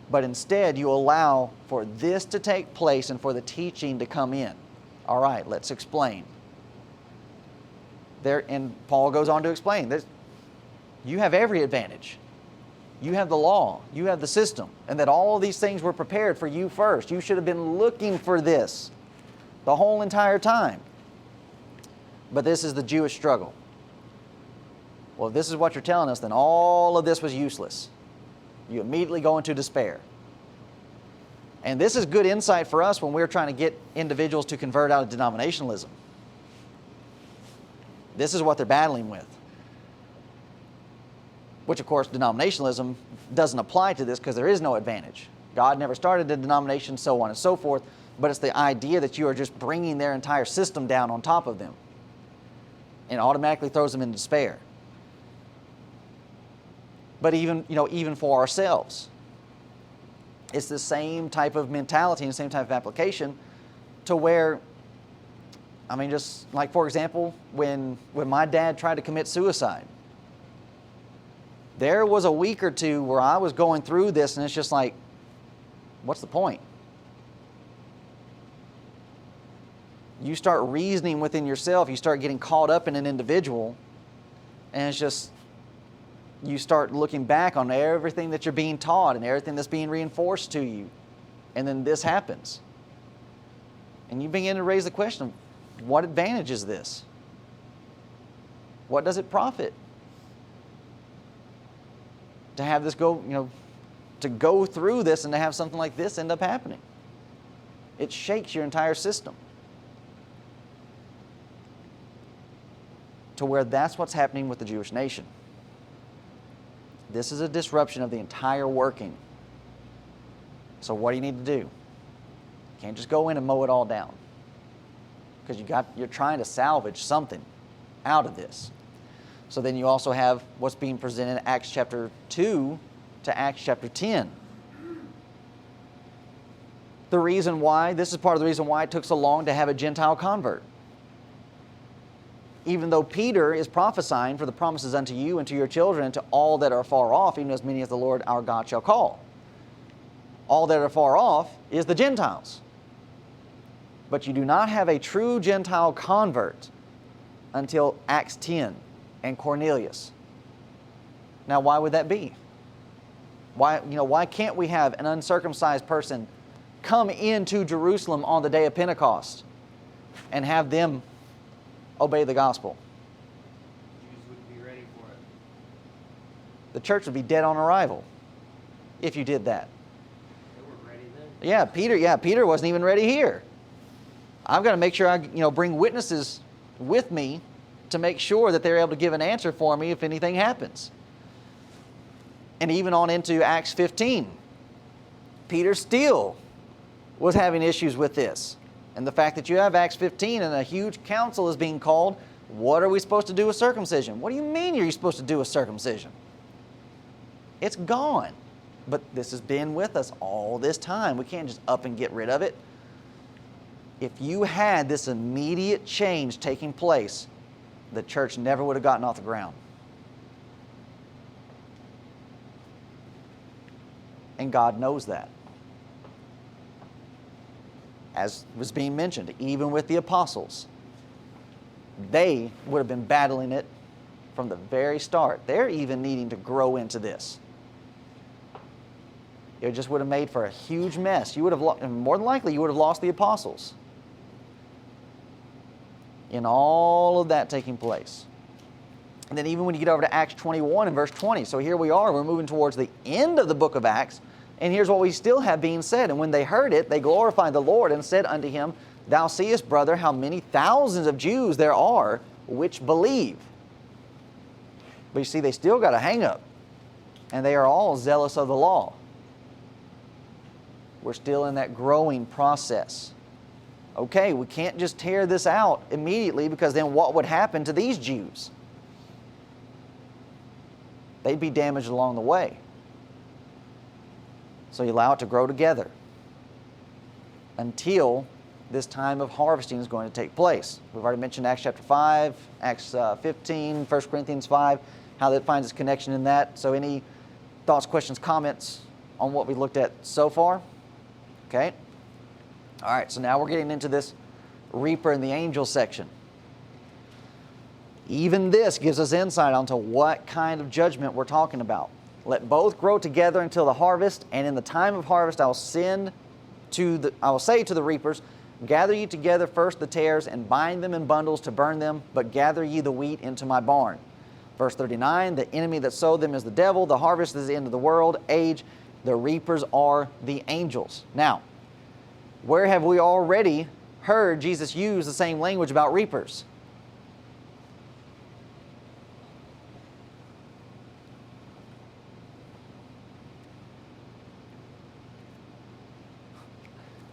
But instead, you allow for this to take place and for the teaching to come in. All right, let's explain. And Paul goes on to explain that you have every advantage. You have the law, you have the system, and that all of these things were prepared for you first. You should have been looking for this the whole entire time. But this is the Jewish struggle. Well, if this is what you're telling us, then all of this was useless. You immediately go into despair. And this is good insight for us when we're trying to get individuals to convert out of denominationalism. This is what they're battling with. Which, of course, denominationalism doesn't apply to this because there is no advantage. God never started a denomination, so on and so forth. But it's the idea that you are just bringing their entire system down on top of them. And automatically throws them into despair. But even for ourselves, it's the same type of mentality and the same type of application to where I mean, just like, for example, when my dad tried to commit suicide, there was a week or two where I was going through this, and it's just like, what's the point? You start reasoning within yourself, you start getting caught up in an individual, and it's just, you start looking back on everything that you're being taught and everything that's being reinforced to you, and then this happens. And you begin to raise the question, what advantage is this? What does it profit? To have this go, to go through this and to have something like this end up happening. It shakes your entire system. To where that's what's happening with the Jewish nation. This is a disruption of the entire working. So what do you need to do? You can't just go in and mow it all down. Because you're trying to salvage something out of this. So then you also have what's being presented in Acts chapter 2 to Acts chapter 10. This is part of the reason why it took so long to have a Gentile convert. Even though Peter is prophesying for the promises unto you and to your children and to all that are far off, even as many as the Lord our God shall call. All that are far off is the Gentiles. But you do not have a true Gentile convert until Acts 10 and Cornelius. Now, why would that be? Why can't we have an uncircumcised person come into Jerusalem on the day of Pentecost and have them obey the gospel? Jews wouldn't be ready for it. The church would be dead on arrival if you did that. They weren't ready then. Peter wasn't even ready here. I've got to make sure I bring witnesses with me to make sure that they're able to give an answer for me if anything happens. And even on into Acts 15, Peter still was having issues with this. And the fact that you have Acts 15 and a huge council is being called, what are we supposed to do with circumcision? What do you mean you're supposed to do with circumcision? It's gone. But this has been with us all this time. We can't just up and get rid of it. If you had this immediate change taking place, the church never would have gotten off the ground. And God knows that. As was being mentioned, even with the apostles, they would have been battling it from the very start. They're even needing to grow into this. It just would have made for a huge mess. You would have, more than likely, you would have lost the apostles in all of that taking place. And then even when you get over to Acts 21 and verse 20, so here we are, we're moving towards the end of the book of Acts, and here's what we still have being said. And when they heard it, they glorified the Lord and said unto him, Thou seest, brother, how many thousands of Jews there are which believe. But you see, they still got a hang up, and they are all zealous of the law. We're still in that growing process. Okay, we can't just tear this out immediately, because then what would happen to these Jews? They'd be damaged along the way. So you allow it to grow together until this time of harvesting is going to take place. We've already mentioned Acts chapter 5, Acts 15, 1 Corinthians 5, how that finds its connection in that. So any thoughts, questions, comments on what we looked at so far? Okay. All right, so now we're getting into this reaper and the angel section. Even this gives us insight onto what kind of judgment we're talking about. Let both grow together until the harvest, and in the time of harvest I will say to the reapers, Gather ye together first the tares, and bind them in bundles to burn them, but gather ye the wheat into my barn. Verse 39, the enemy that sowed them is the devil, the harvest is the end of the world, age, the reapers are the angels. Now, where have we already heard Jesus use the same language about reapers?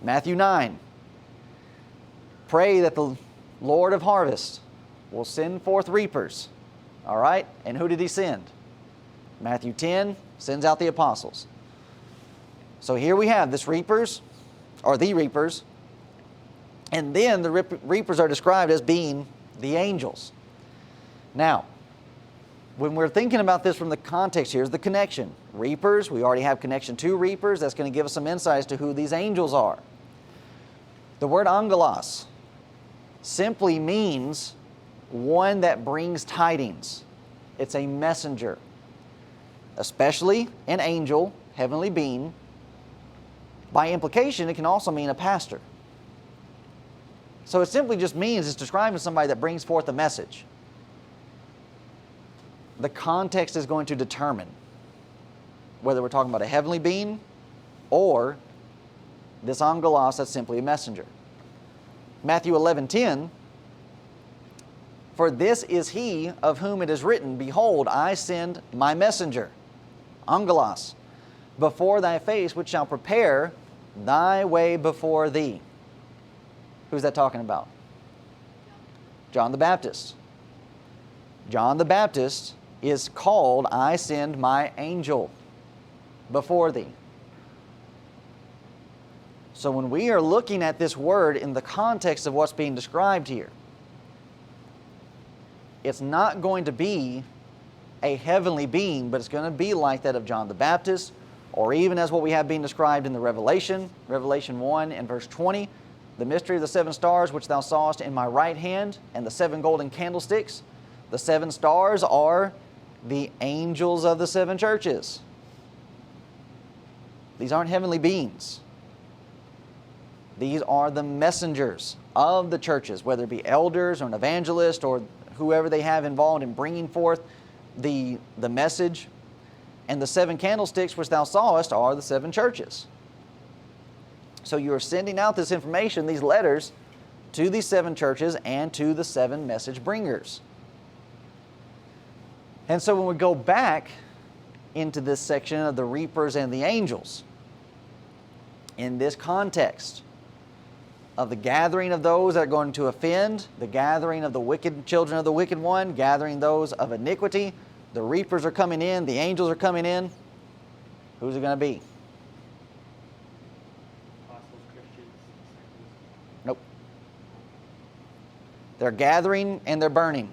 Matthew 9. Pray that the Lord of harvest will send forth reapers. All right? And who did he send? Matthew 10 sends out the apostles. So here we have this reapers, or the reapers. And then the reapers are described as being the angels. Now, when we're thinking about this from the context, here's the connection. Reapers, we already have connection to reapers. That's going to give us some insights to who these angels are. The word angelos simply means one that brings tidings. It's a messenger, especially an angel, heavenly being. By implication, it can also mean a pastor. So it simply just means it's describing somebody that brings forth a message. The context is going to determine whether we're talking about a heavenly being or this angelos that's simply a messenger. Matthew 11:10, for this is he of whom it is written, behold, I send my messenger, angelos, before thy face, which shall prepare thy way before thee. Who's that talking about? John the Baptist. John the Baptist is called, I send my angel before thee. So when we are looking at this word in the context of what's being described here, it's not going to be a heavenly being, but it's going to be like that of John the Baptist, or even as what we have being described in the Revelation 1 and verse 20, the mystery of the 7 stars which thou sawest in my right hand, and the 7 golden candlesticks. The 7 stars are the angels of the 7 churches. These aren't heavenly beings. These are the messengers of the churches, whether it be elders or an evangelist or whoever they have involved in bringing forth the message. And the 7 candlesticks which thou sawest are the 7 churches. So you are sending out this information, these letters, to these 7 churches and to the 7 message bringers. And so when we go back into this section of the reapers and the angels, in this context of the gathering of those that are going to offend, the gathering of the wicked children of the wicked one, gathering those of iniquity, the reapers are coming in, the angels are coming in, who's it going to be? Apostles, Christians, disciples. Nope. They're gathering and they're burning.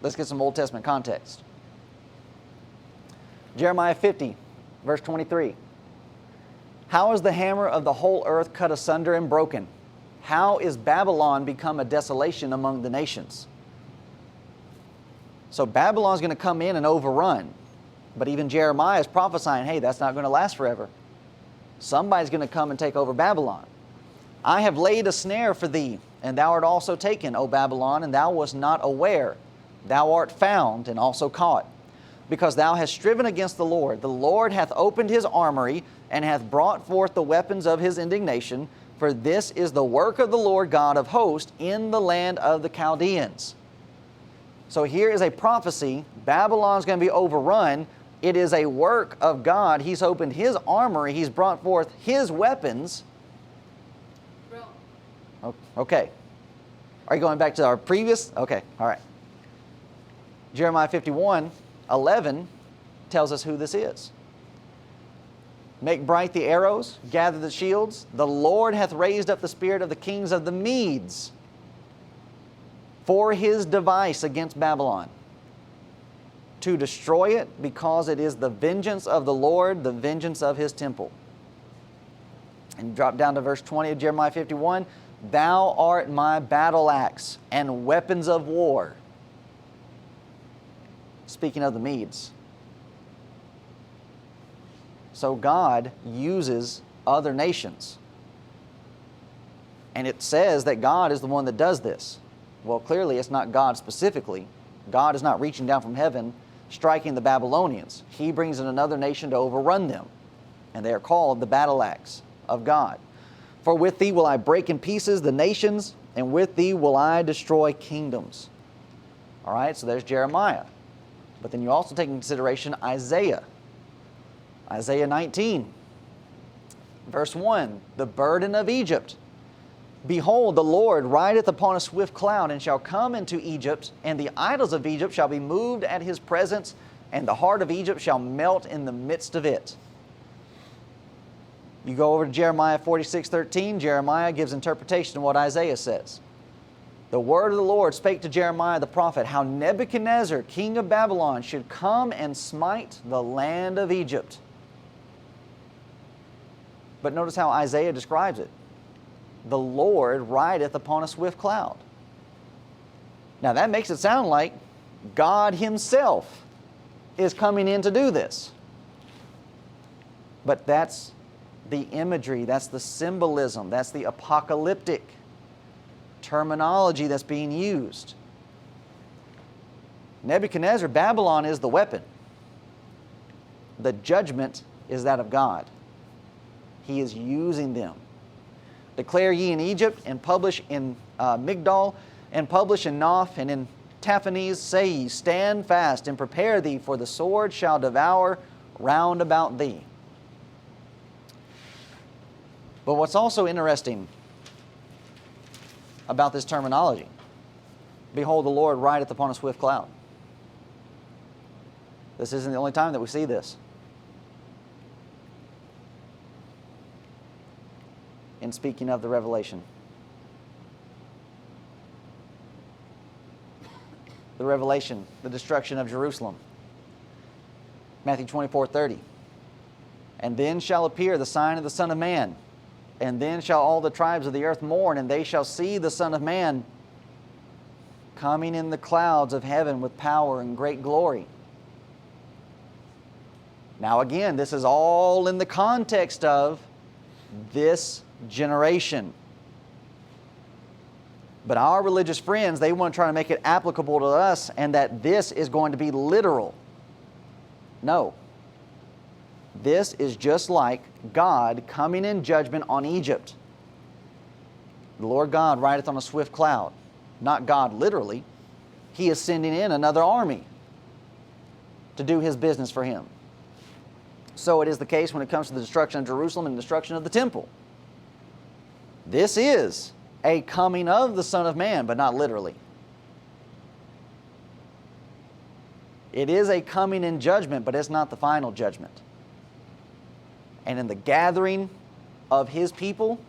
Let's get some Old Testament context. Jeremiah 50, verse 23. How is the hammer of the whole earth cut asunder and broken? How is Babylon become a desolation among the nations? So Babylon's going to come in and overrun. But even Jeremiah is prophesying, hey, that's not going to last forever. Somebody's going to come and take over Babylon. I have laid a snare for thee, and thou art also taken, O Babylon, and thou wast not aware. Thou art found and also caught, because thou hast striven against the Lord. The Lord hath opened his armory, and hath brought forth the weapons of his indignation, for this is the work of the Lord God of hosts in the land of the Chaldeans. So here is a prophecy. Babylon's going to be overrun. It is a work of God. He's opened his armory. He's brought forth his weapons. Rome. Okay. Are you going back to our previous? Okay, all right. Jeremiah 51:11 tells us who this is. Make bright the arrows, gather the shields. The Lord hath raised up the spirit of the kings of the Medes for his device against Babylon, to destroy it, because it is the vengeance of the Lord, the vengeance of his temple. And drop down to verse 20 of Jeremiah 51. Thou art my battle axe and weapons of war. Speaking of the Medes. So God uses other nations. And it says that God is the one that does this. Well, clearly it's not God specifically. God is not reaching down from heaven, striking the Babylonians. He brings in another nation to overrun them. And they are called the battle axe of God. For with thee will I break in pieces the nations, and with thee will I destroy kingdoms. All right, so there's Jeremiah. But then you also take into consideration Isaiah. Isaiah 19, verse 1, the burden of Egypt. Behold, the Lord rideth upon a swift cloud, and shall come into Egypt, and the idols of Egypt shall be moved at his presence, and the heart of Egypt shall melt in the midst of it. You go over to Jeremiah 46:13. Jeremiah gives interpretation of what Isaiah says. The word of the Lord spake to Jeremiah the prophet, how Nebuchadnezzar, king of Babylon, should come and smite the land of Egypt. But notice how Isaiah describes it. The Lord rideth upon a swift cloud. Now that makes it sound like God Himself is coming in to do this. But that's the imagery, that's the symbolism, that's the apocalyptic terminology that's being used. Nebuchadnezzar, Babylon is the weapon. The judgment is that of God. He is using them. Declare ye in Egypt, and publish in Migdol, and publish in Noph, and in Taphanes, say ye, stand fast, and prepare thee, for the sword shall devour round about thee. But what's also interesting about this terminology, behold, the Lord rideth upon a swift cloud. This isn't the only time that we see this. In speaking of the revelation. The revelation, the destruction of Jerusalem. Matthew 24:30. And then shall appear the sign of the Son of Man, and then shall all the tribes of the earth mourn, and they shall see the Son of Man coming in the clouds of heaven with power and great glory. Now again, this is all in the context of this generation. But our religious friends, they want to try to make it applicable to us, and that this is going to be literal. No. This is just like God coming in judgment on Egypt. The Lord God rideth on a swift cloud. Not God literally. He is sending in another army to do His business for Him. So it is the case when it comes to the destruction of Jerusalem and the destruction of the temple. This is a coming of the Son of Man, but not literally. It is a coming in judgment, but it's not the final judgment. And in the gathering of His people,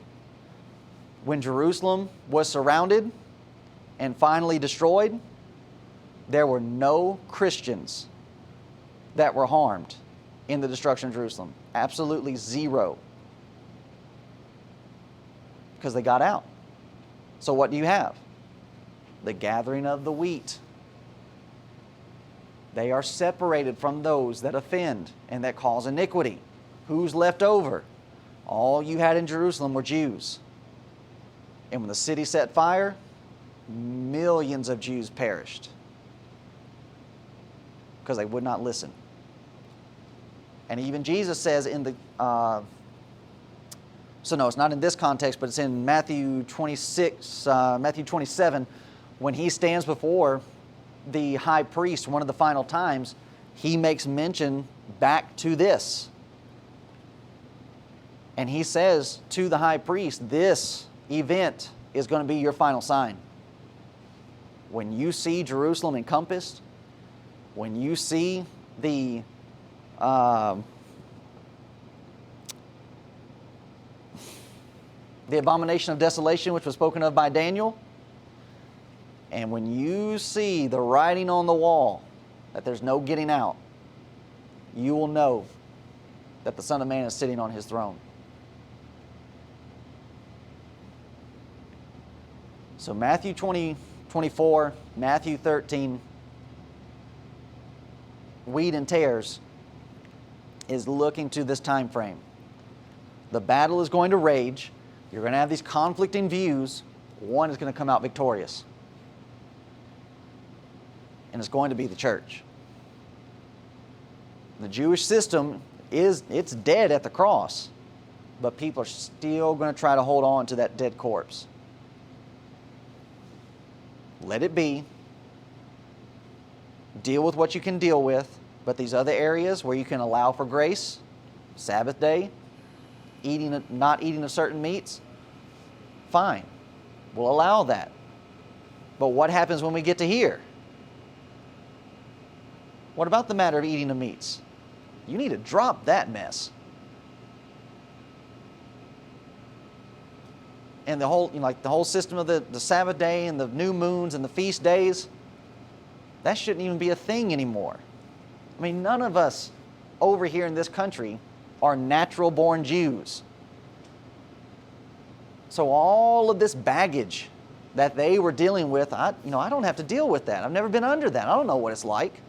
when Jerusalem was surrounded and finally destroyed, there were no Christians that were harmed in the destruction of Jerusalem. Absolutely zero. Because they got out. So what do you have? The gathering of the wheat. They are separated from those that offend and that cause iniquity. Who's left over? All you had in Jerusalem were Jews. And when the city set fire, millions of Jews perished because they would not listen. And even Jesus says in the so no, it's not in this context, but it's in Matthew 27, when He stands before the high priest one of the final times, He makes mention back to this. And He says to the high priest, this event is going to be your final sign. When you see Jerusalem encompassed, when you see the abomination of desolation, which was spoken of by Daniel, and when you see the writing on the wall that there's no getting out, you will know that the Son of Man is sitting on His throne. So Matthew 20:24, Matthew 13, wheat and tares is looking to this time frame. The battle is going to rage. You're going to have these conflicting views. One is going to come out victorious. And it's going to be the church. The Jewish system it's dead at the cross, but people are still going to try to hold on to that dead corpse. Let it be. Deal with what you can deal with, but these other areas where you can allow for grace, Sabbath day, not eating of certain meats, fine. We'll allow that. But what happens when we get to here? What about the matter of eating the meats? You need to drop that mess. And the whole, like the whole system of the Sabbath day and the new moons and the feast days, that shouldn't even be a thing anymore. I mean, none of us over here in this country are natural-born Jews. So all of this baggage that they were dealing with, I don't have to deal with that. I've never been under that. I don't know what it's like.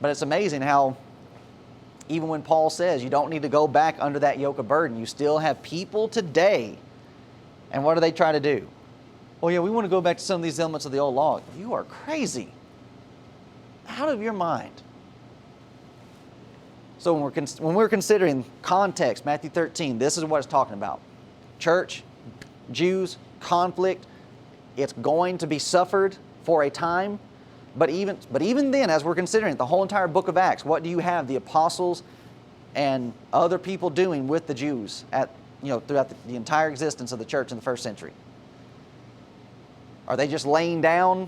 But it's amazing how even when Paul says you don't need to go back under that yoke of burden, you still have people today. And what do they try to do? Oh yeah, we want to go back to some of these elements of the old law. You are crazy. Out of your mind. So when we're considering context, Matthew 13, this is what it's talking about. Church, Jews, conflict. It's going to be suffered for a time. But even then, as we're considering the whole entire book of Acts, what do you have the apostles and other people doing with the Jews throughout the entire existence of the church in the first century? Are they just laying down?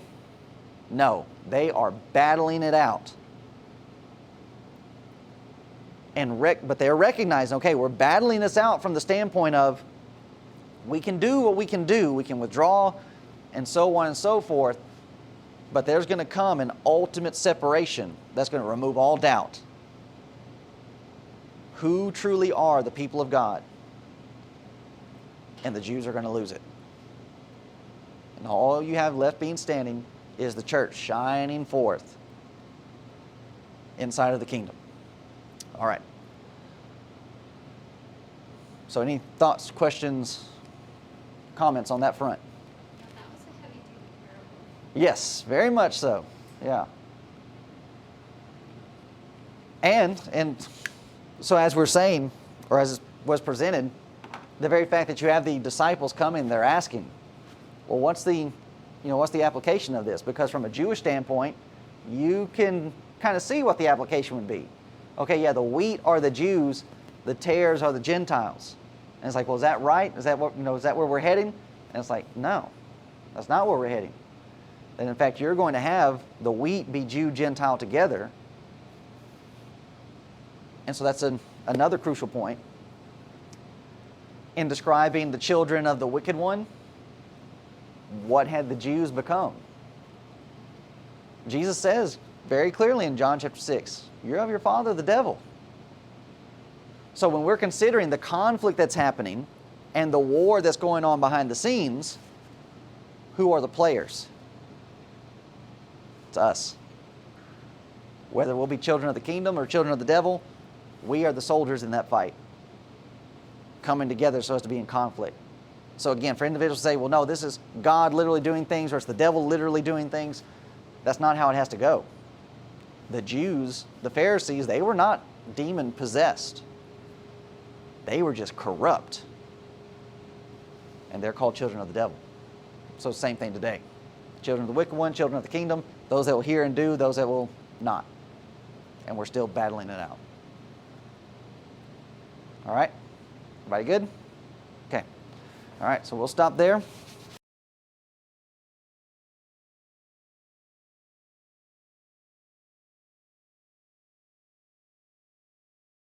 No, they are battling it out. But they're recognizing, okay, we're battling this out from the standpoint of we can do what we can do. We can withdraw and so on and so forth. But there's going to come an ultimate separation that's going to remove all doubt. Who truly are the people of God? And the Jews are going to lose it. And all you have left being standing is the church shining forth inside of the kingdom. All right. So any thoughts, questions, comments on that front? That was a heavy duty parable. Yes, very much so. Yeah. And so as we're saying, or as was presented, the very fact that you have the disciples coming, they're asking, well, what's the application of this? Because from a Jewish standpoint, you can kind of see what the application would be. Okay, yeah, the wheat are the Jews, the tares are the Gentiles. And it's like, well, is that right? Is that where we're heading? And it's like, no, that's not where we're heading. And in fact, you're going to have the wheat be Jew, Gentile together. And so that's another crucial point. In describing the children of the wicked one, what had the Jews become? Jesus says very clearly in John chapter 6, you're of your father, the devil. So when we're considering the conflict that's happening and the war that's going on behind the scenes, who are the players? It's us. Whether we'll be children of the kingdom or children of the devil, we are the soldiers in that fight, coming together so as to be in conflict. So again, for individuals to say, well, no, this is God literally doing things or it's the devil literally doing things, that's not how it has to go. The Jews, the Pharisees, they were not demon-possessed. They were just corrupt. And they're called children of the devil. So same thing today. Children of the wicked one, children of the kingdom, those that will hear and do, those that will not. And we're still battling it out. All right? Everybody good? Okay. All right, so we'll stop there.